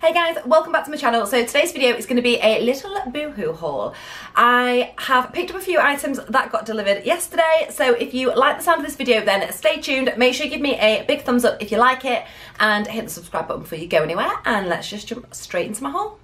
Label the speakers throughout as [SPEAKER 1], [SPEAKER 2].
[SPEAKER 1] Hey guys, welcome back to my channel. So today's video is going to be a little BooHoo haul. I have picked up a few items that got delivered yesterday, so if you like the sound of this video then stay tuned. Make sure you give me a big thumbs up if you like it and hit the subscribe button before you go anywhere, and let's just jump straight into my haul.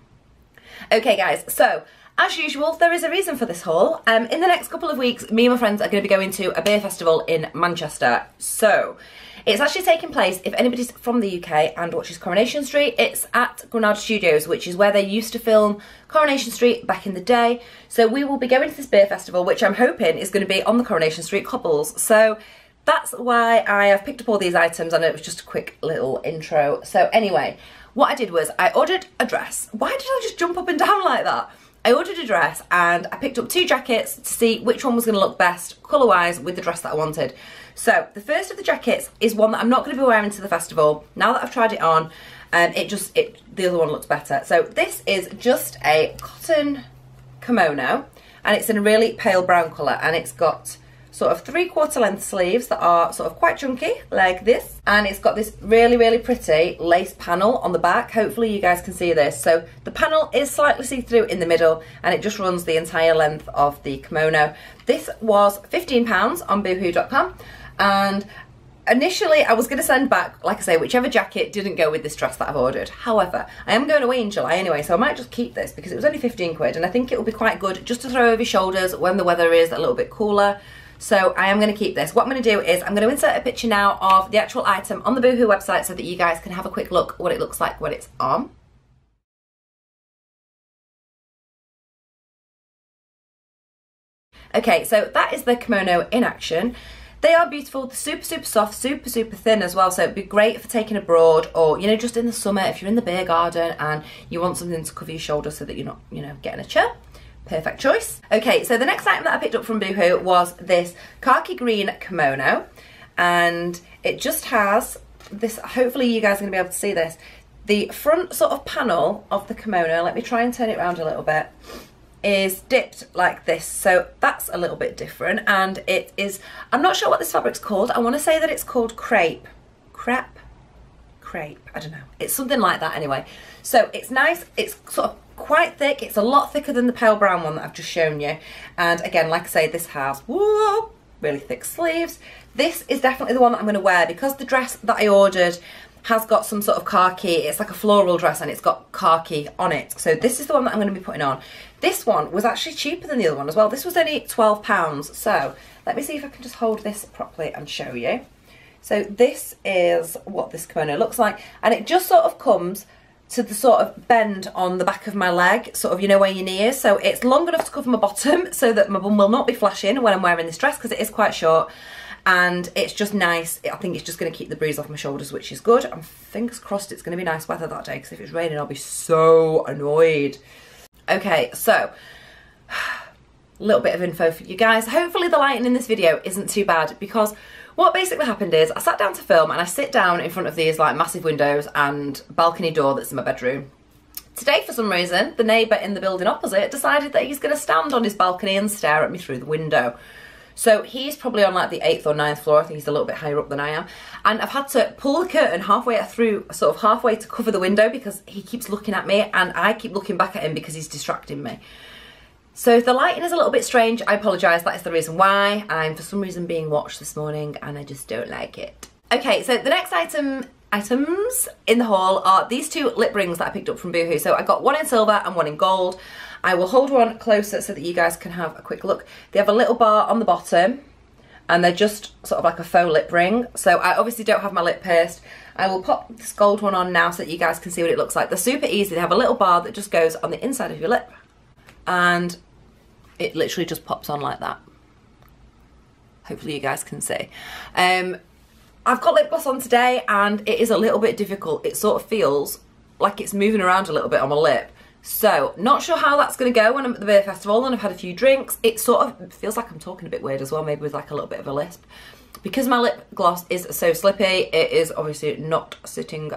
[SPEAKER 1] Okay guys, so as usual, there is a reason for this haul. In the next couple of weeks, me and my friends are going to be going to a beer festival in Manchester. So it's actually taking place, if anybody's from the UK and watches Coronation Street, it's at Granada Studios, which is where they used to film Coronation Street back in the day. So we will be going to this beer festival, which I'm hoping is going to be on the Coronation Street cobbles. So that's why I have picked up all these items, and it was just a quick little intro. So anyway, what I did was I ordered a dress. Why did I just jump up and down like that? I ordered a dress and I picked up two jackets to see which one was going to look best colour-wise with the dress that I wanted. So the first of the jackets is one that I'm not going to be wearing to the festival. Now that I've tried it on, the other one looks better. So this is just a cotton kimono, and it's in a really pale brown colour, and it's got sort of 3/4 length sleeves that are sort of quite chunky like this, and it's got this really pretty lace panel on the back. Hopefully you guys can see this. So the panel is slightly see-through in the middle, and it just runs the entire length of the kimono. This was £15 on boohoo.com, and initially I was going to send back, like I say, whichever jacket didn't go with this dress that I've ordered. However, I am going away in July anyway, so I might just keep this because it was only 15 quid, and I think it will be quite good just to throw over your shoulders when the weather is a little bit cooler. So I am going to keep this. What I'm going to do is I'm going to insert a picture now of the actual item on the Boohoo website so that you guys can have a quick look what it looks like when it's on. Okay, so that is the kimono in action. They are beautiful, they're super soft, super thin as well, so it'd be great for taking abroad, or, you know, just in the summer if you're in the beer garden and you want something to cover your shoulders so that you're not, you know, getting a chill. Perfect choice. Okay, so the next item that I picked up from Boohoo was this khaki green kimono, and it just has this, hopefully you guys are going to be able to see this, the front sort of panel of the kimono, let me try and turn it around a little bit, is dipped like this, so that's a little bit different, and it is, I'm not sure what this fabric's called. I want to say that it's called crepe, I don't know, it's something like that anyway. So it's nice, it's sort of quite thick, it's a lot thicker than the pale brown one that I've just shown you, and again, like I say, this has really thick sleeves. This is definitely the one that I'm going to wear because the dress that I ordered has got some sort of khaki, it's like a floral dress and it's got khaki on it, so this is the one that I'm going to be putting on. This one was actually cheaper than the other one as well. This was only £12, so let me see if I can just hold this properly and show you. So this is what this kimono looks like, and it just sort of comes to the sort of bend on the back of my leg, sort of, you know, where your knee is. So it's long enough to cover my bottom so that my bum will not be flashing when I'm wearing this dress because it is quite short, and it's just nice. I think it's just going to keep the breeze off my shoulders, which is good. I'm fingers crossed it's going to be nice weather that day, because if it's raining I'll be so annoyed. Okay, so a little bit of info for you guys. Hopefully the lighting in this video isn't too bad, because what basically happened is I sat down to film, and I sit down in front of these like massive windows and balcony door that's in my bedroom. Today, for some reason, the neighbour in the building opposite decided that he's going to stand on his balcony and stare at me through the window. So he's probably on like the 8th or 9th floor. I think he's a little bit higher up than I am. And I've had to pull the curtain halfway through, sort of halfway to cover the window, because he keeps looking at me and I keep looking back at him because he's distracting me. So if the lighting is a little bit strange, I apologise. That is the reason why. I'm for some reason being watched this morning and I just don't like it. Okay, so the next items in the haul are these two lip rings that I picked up from Boohoo. So I got one in silver and one in gold. I will hold one closer so that you guys can have a quick look. They have a little bar on the bottom, and they're just sort of like a faux lip ring. So I obviously don't have my lip pierced. I will pop this gold one on now so that you guys can see what it looks like. They're super easy. They have a little bar that just goes on the inside of your lip, and it literally just pops on like that. Hopefully you guys can see. I've got lip gloss on today, and it is a little bit difficult. It sort of feels like it's moving around a little bit on my lip. So, not sure how that's going to go when I'm at the beer festival and I've had a few drinks. It sort of feels like I'm talking a bit weird as well, maybe with like a little bit of a lisp. Because my lip gloss is so slippy, it is obviously not sitting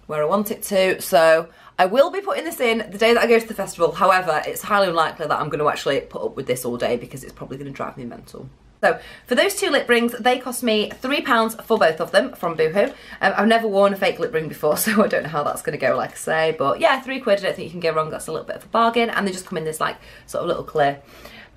[SPEAKER 1] where I want it to. So, I will be putting this in the day that I go to the festival. However, it's highly unlikely that I'm going to actually put up with this all day, because it's probably going to drive me mental. So for those two lip rings, they cost me £3 for both of them from Boohoo. I've never worn a fake lip ring before, so I don't know how that's going to go, like I say. But yeah, £3, I don't think you can go wrong. That's a little bit of a bargain. And they just come in this like sort of little clear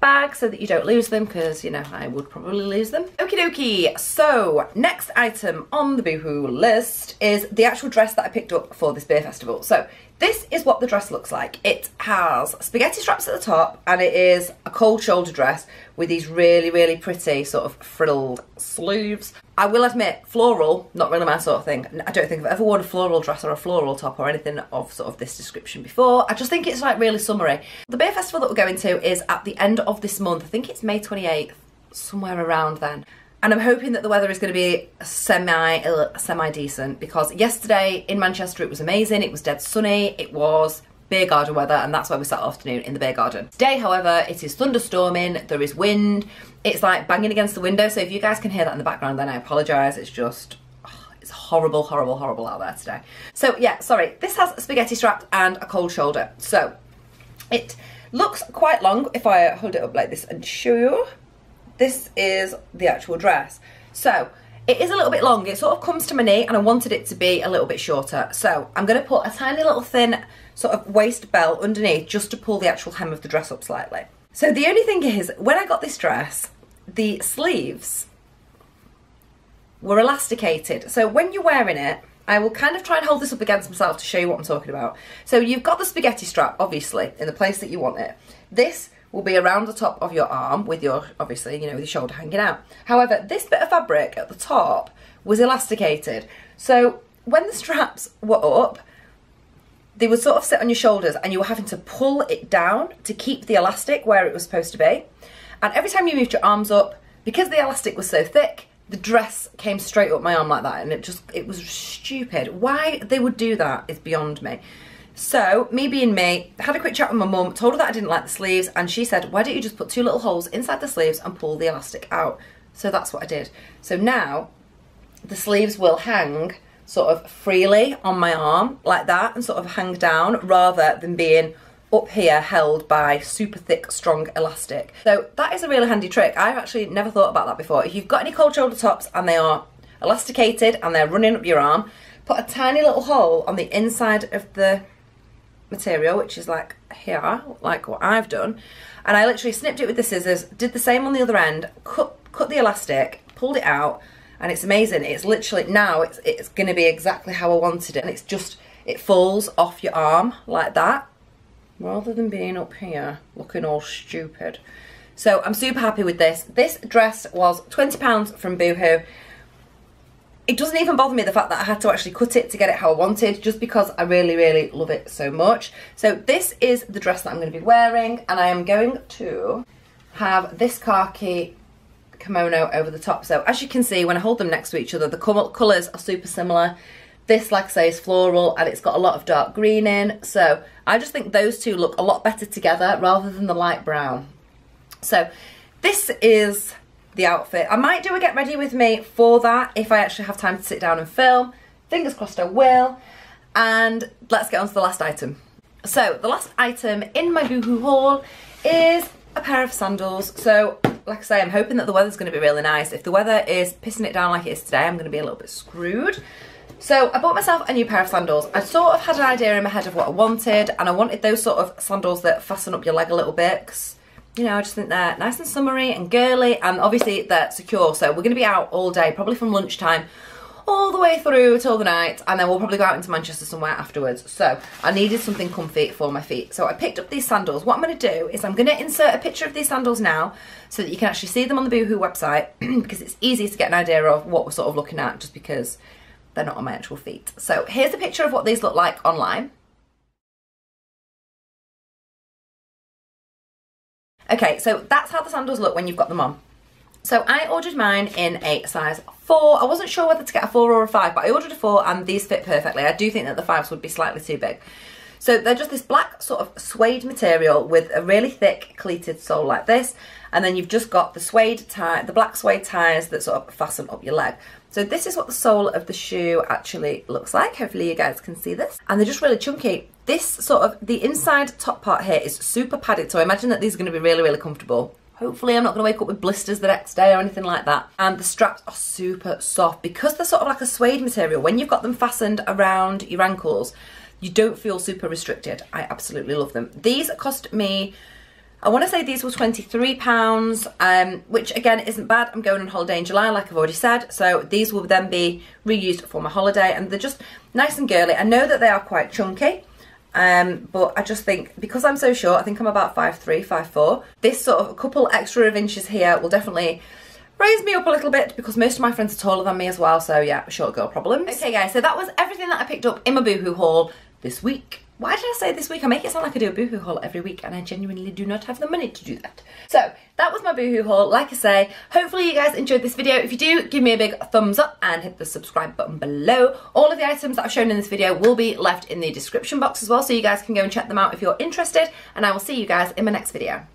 [SPEAKER 1] bag so that you don't lose them, because, you know, I would probably lose them. Okie dokie. So next item on the Boohoo list is the actual dress that I picked up for this beer festival. So this is what the dress looks like. It has spaghetti straps at the top, and it is a cold shoulder dress with these really, really pretty sort of frilled sleeves. I will admit, floral, not really my sort of thing. I don't think I've ever worn a floral dress or a floral top or anything of sort of this description before. I just think it's like really summery. The beer festival that we're going to is at the end of this month. I think it's May 28th, somewhere around then. And I'm hoping that the weather is going to be semi-decent, because yesterday in Manchester it was amazing. It was dead sunny. It was beer garden weather, and that's why we sat all afternoon in the beer garden. Today, however, it is thunderstorming. There is wind. It's like banging against the window. So if you guys can hear that in the background, then I apologise. It's just, it's horrible, horrible, horrible out there today. So yeah, sorry. This has a spaghetti strap and a cold shoulder. So it looks quite long if I hold it up like this and show you. This is the actual dress. So it is a little bit long. It sort of comes to my knee, and I wanted it to be a little bit shorter. So I'm going to put a tiny little thin sort of waist belt underneath just to pull the actual hem of the dress up slightly. So the only thing is, when I got this dress, the sleeves were elasticated. So when you're wearing it, I will kind of try and hold this up against myself to show you what I'm talking about. So you've got the spaghetti strap, obviously, in the place that you want it. This will be around the top of your arm with your, obviously, you know, with your shoulder hanging out. However, this bit of fabric at the top was elasticated. So when the straps were up, they would sort of sit on your shoulders, and you were having to pull it down to keep the elastic where it was supposed to be. And every time you moved your arms up, because the elastic was so thick, the dress came straight up my arm like that, and it was stupid. Why they would do that is beyond me. So, me being me, I had a quick chat with my mum, told her that I didn't like the sleeves, and she said, why don't you just put 2 little holes inside the sleeves and pull the elastic out? So that's what I did. So now, the sleeves will hang sort of freely on my arm, like that, and sort of hang down, rather than being up here held by super thick, strong elastic. So that is a really handy trick. I've actually never thought about that before. If you've got any cold shoulder tops and they are elasticated and they're running up your arm, put a tiny little hole on the inside of the material, which is like here, like what I've done, and I literally snipped it with the scissors, did the same on the other end, cut the elastic, pulled it out, and it's amazing. It's literally, now it's going to be exactly how I wanted it, and it's just, it falls off your arm like that, rather than being up here looking all stupid. So I'm super happy with this. This dress was £20 from Boohoo. It doesn't even bother me the fact that I had to actually cut it to get it how I wanted, just because I really, really love it so much. So this is the dress that I'm going to be wearing, and I am going to have this khaki kimono over the top. So as you can see, when I hold them next to each other, the colours are super similar. This, like I say, is floral, and it's got a lot of dark green in. So I just think those two look a lot better together rather than the light brown. So this is the outfit. I might do a get ready with me for that if I actually have time to sit down and film. Fingers crossed I will. And let's get on to the last item. So the last item in my BooHoo haul is a pair of sandals. So like I say, I'm hoping that the weather's going to be really nice. If the weather is pissing it down like it is today, I'm going to be a little bit screwed. So I bought myself a new pair of sandals. I sort of had an idea in my head of what I wanted, and I wanted those sort of sandals that fasten up your leg a little bit, because, you know, I just think they're nice and summery and girly, and obviously they're secure. So we're going to be out all day, probably from lunchtime all the way through till the night, and then we'll probably go out into Manchester somewhere afterwards. So I needed something comfy for my feet. So I picked up these sandals. What I'm going to do is I'm going to insert a picture of these sandals now so that you can actually see them on the BooHoo website, because it's easy to get an idea of what we're sort of looking at, just because they're not on my actual feet. So here's a picture of what these look like online. Okay, so that's how the sandals look when you've got them on. So I ordered mine in a size 4. I wasn't sure whether to get a 4 or a 5, but I ordered a 4 and these fit perfectly. I do think that the 5s would be slightly too big. So they're just this black sort of suede material with a really thick cleated sole like this, and then you've just got the suede tie, the black suede ties that sort of fasten up your leg. So this is what the sole of the shoe actually looks like. Hopefully you guys can see this. And they're just really chunky. This sort of, the inside top part here is super padded, so I imagine that these are going to be really, really comfortable. Hopefully I'm not going to wake up with blisters the next day or anything like that. And the straps are super soft because they're sort of like a suede material. When you've got them fastened around your ankles, you don't feel super restricted. I absolutely love them. These cost me, I want to say these were £23, which again isn't bad. I'm going on holiday in July, like I've already said. So these will then be reused for my holiday, and they're just nice and girly. I know that they are quite chunky. But I just think, because I'm so short, I think I'm about 5'3", 5'4", this sort of a couple extra of inches here will definitely raise me up a little bit, because most of my friends are taller than me as well, so yeah, short girl problems. Okay guys, so that was everything that I picked up in my BooHoo haul this week. Why did I say this week? I make it sound like I do a BooHoo haul every week, and I genuinely do not have the money to do that. So that was my BooHoo haul. Like I say, hopefully you guys enjoyed this video. If you do, give me a big thumbs up and hit the subscribe button below. All of the items that I've shown in this video will be left in the description box as well, so you guys can go and check them out if you're interested, and I will see you guys in my next video.